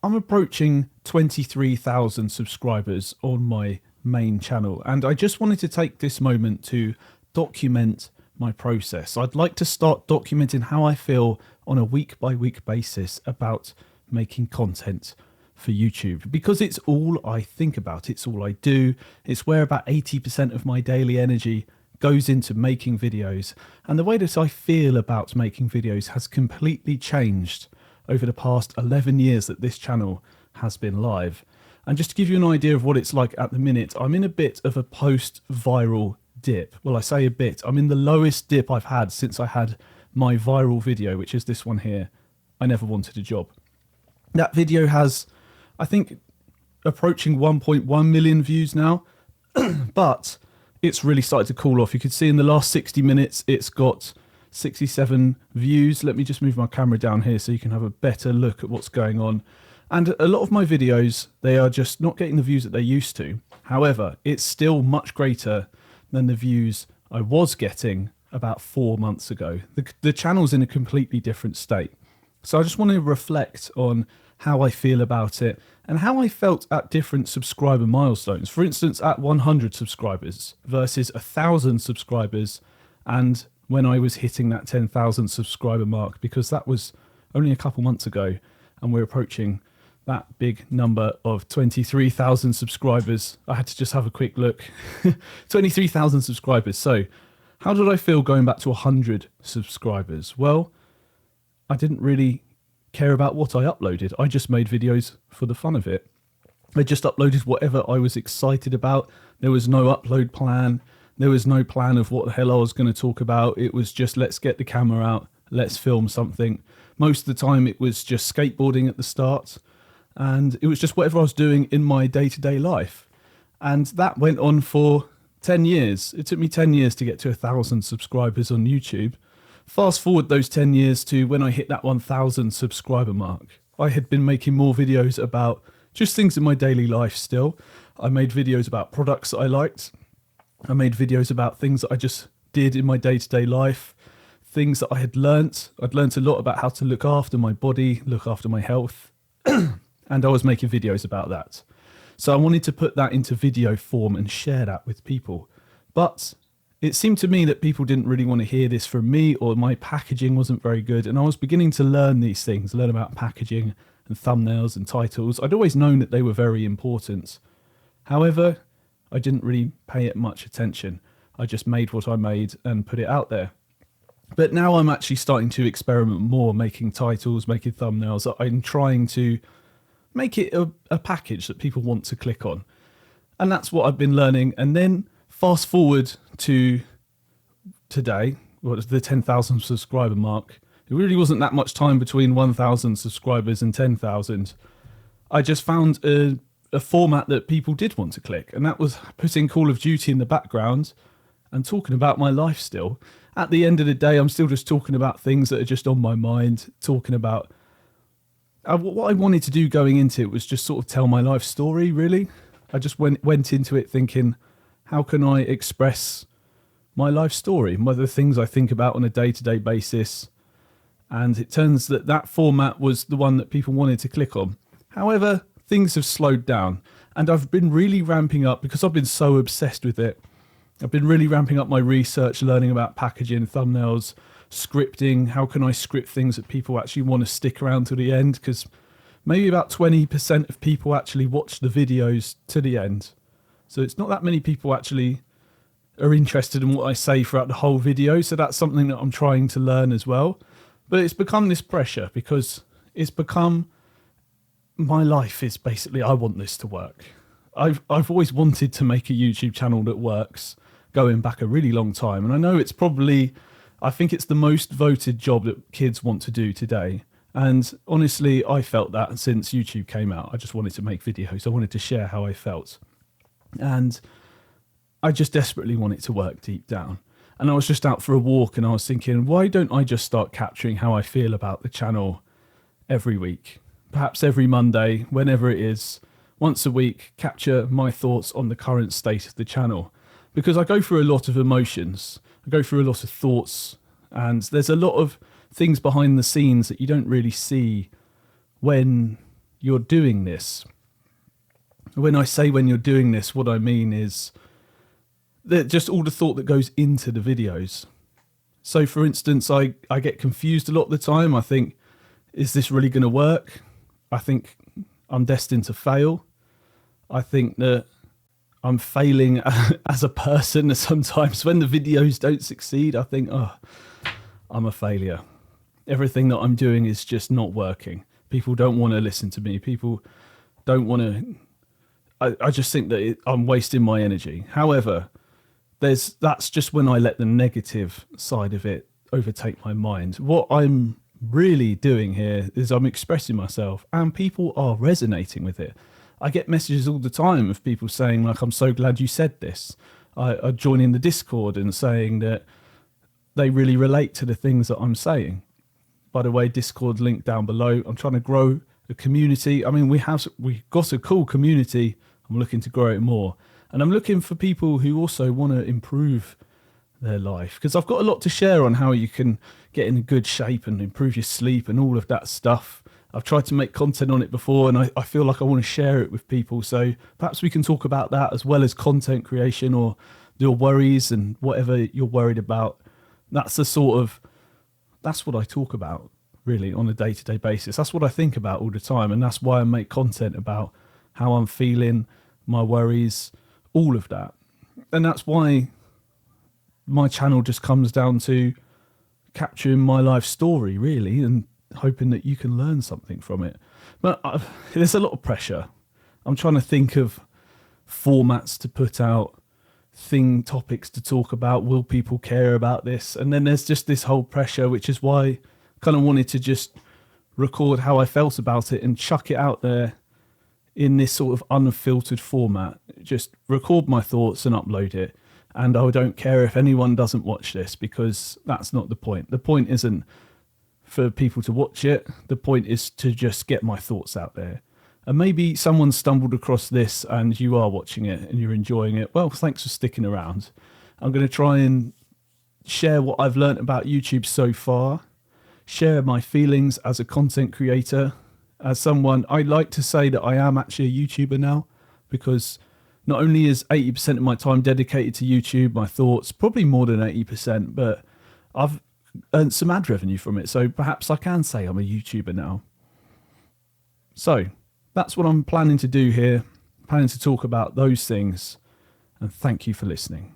I'm approaching 23,000 subscribers on my main channel, and I just wanted to take this moment to document my process. I'd like to start documenting how I feel on a week by week basis about making content for YouTube, because it's all I think about, it's all I do, it's where about 80% of my daily energy goes into making videos, and the way that I feel about making videos has completely changed over the past 11 years that this channel has been live. And just to give you an idea of what it's like at the minute, I'm in a bit of a post-viral dip. Well, I say a bit. I'm in the lowest dip I've had since I had my viral video, which is this one here. I never wanted a job. That video has, I think, approaching 1.1 million views now, but it's really started to cool off. You could see in the last 60 minutes, it's got 67 views. Let me just move my camera down here so you can have a better look at what's going on. And a lot of my videos, they are just not getting the views that they used to. However, it's still much greater than the views I was getting about 4 months ago. The channel's in a completely different state. So I just want to reflect on how I feel about it and how I felt at different subscriber milestones. For instance, at 100 subscribers versus 1,000 subscribers, and when I was hitting that 10,000 subscriber mark, because that was only a couple months ago, and we're approaching that big number of 23,000 subscribers. I had to just have a quick look. 23,000 subscribers. So how did I feel going back to 100 subscribers? Well, I didn't really care about what I uploaded. I just made videos for the fun of it. I just uploaded whatever I was excited about. There was no upload plan. There was no plan of what the hell I was going to talk about. It was just, let's get the camera out, let's film something. Most of the time it was just skateboarding at the start, and it was just whatever I was doing in my day-to-day life. And that went on for 10 years. It took me 10 years to get to 1,000 subscribers on YouTube. Fast forward those 10 years to when I hit that 1,000 subscriber mark. I had been making more videos about just things in my daily life still. I made videos about products that I liked. I made videos about things that I just did in my day-to-day life, things that I had learnt. I'd learnt a lot about how to look after my body, look after my health, and I was making videos about that. So I wanted to put that into video form and share that with people. But it seemed to me that people didn't really want to hear this from me, or my packaging wasn't very good. And I was beginning to learn these things, learn about packaging and thumbnails and titles. I'd always known that they were very important. However, I didn't really pay it much attention. I just made what I made and put it out there. But now I'm actually starting to experiment more, making titles, making thumbnails. I'm trying to make it a package that people want to click on. And that's what I've been learning. And then fast forward to today, what is the 10,000 subscriber mark. It really wasn't that much time between 1,000 subscribers and 10,000. I just found a format that people did want to click, and that was putting Call of Duty in the background and talking about my life still. At the end of the day, I'm still just talking about things that are just on my mind, talking about what I wanted to do going into it was just sort of tell my life story, really. I just went into it thinking, how can I express my life story, the things I think about on a day-to-day basis? And it turns that format was the one that people wanted to click on. However, things have slowed down, and I've been really ramping up, because I've been so obsessed with it. I've been really ramping up my research, learning about packaging, thumbnails, scripting. How can I script things that people actually want to stick around to the end? Because maybe about 20% of people actually watch the videos to the end. So it's not that many people actually are interested in what I say throughout the whole video. So that's something that I'm trying to learn as well. But it's become this pressure, because it's become my life is basically, I want this to work. I've always wanted to make a YouTube channel that works, going back a really long time. And I know it's probably, I think it's the most voted job that kids want to do today. And honestly, I felt that since YouTube came out. I just wanted to make videos. I wanted to share how I felt. And I just desperately want it to work deep down. And I was just out for a walk, and I was thinking, why don't I just start capturing how I feel about the channel every week? Perhaps every Monday, whenever it is, once a week, capture my thoughts on the current state of the channel. Because I go through a lot of emotions, I go through a lot of thoughts, and there's a lot of things behind the scenes that you don't really see when you're doing this. When I say when you're doing this, what I mean is that just all the thought that goes into the videos. So for instance, I get confused a lot of the time. I think, is this really going to work? I think I'm destined to fail. I think that I'm failing as a person. Sometimes when the videos don't succeed, I think, oh, I'm a failure. Everything that I'm doing is just not working. People don't want to listen to me. People don't want to. I just think that I'm wasting my energy. However, that's just when I let the negative side of it overtake my mind. What I'm really doing here is I'm expressing myself, and people are resonating with it. I get messages all the time of people saying, like, I'm so glad you said this. I join in the Discord and saying that they really relate to the things that I'm saying. By the way, Discord link down below. I'm trying to grow a community. I mean, we've got a cool community. I'm looking to grow it more. And I'm looking for people who also want to improve their life, because I've got a lot to share on how you can get in good shape and improve your sleep and all of that stuff. I've tried to make content on it before, and I feel like I want to share it with people. So perhaps we can talk about that as well as content creation or your worries and whatever you're worried about. That's what I talk about really on a day-to-day basis. That's what I think about all the time. And that's why I make content about how I'm feeling, my worries, all of that. And that's why my channel just comes down to capturing my life story, really, and hoping that you can learn something from it. But there's a lot of pressure. I'm trying to think of formats to put out, topics to talk about. Will people care about this? And then there's just this whole pressure, which is why I kind of wanted to just record how I felt about it and chuck it out there in this sort of unfiltered format. Just record my thoughts and upload it. And I don't care if anyone doesn't watch this, because that's not the point. The point isn't for people to watch it. The point is to just get my thoughts out there. And maybe someone stumbled across this and you are watching it and you're enjoying it. Well, thanks for sticking around. I'm going to try and share what I've learned about YouTube so far, share my feelings as a content creator, as someone. I like to say that I am actually a YouTuber now, because not only is 80% of my time dedicated to YouTube, my thoughts, probably more than 80%, but I've earned some ad revenue from it. So perhaps I can say I'm a YouTuber now. So that's what I'm planning to do here. Planning to talk about those things. And thank you for listening.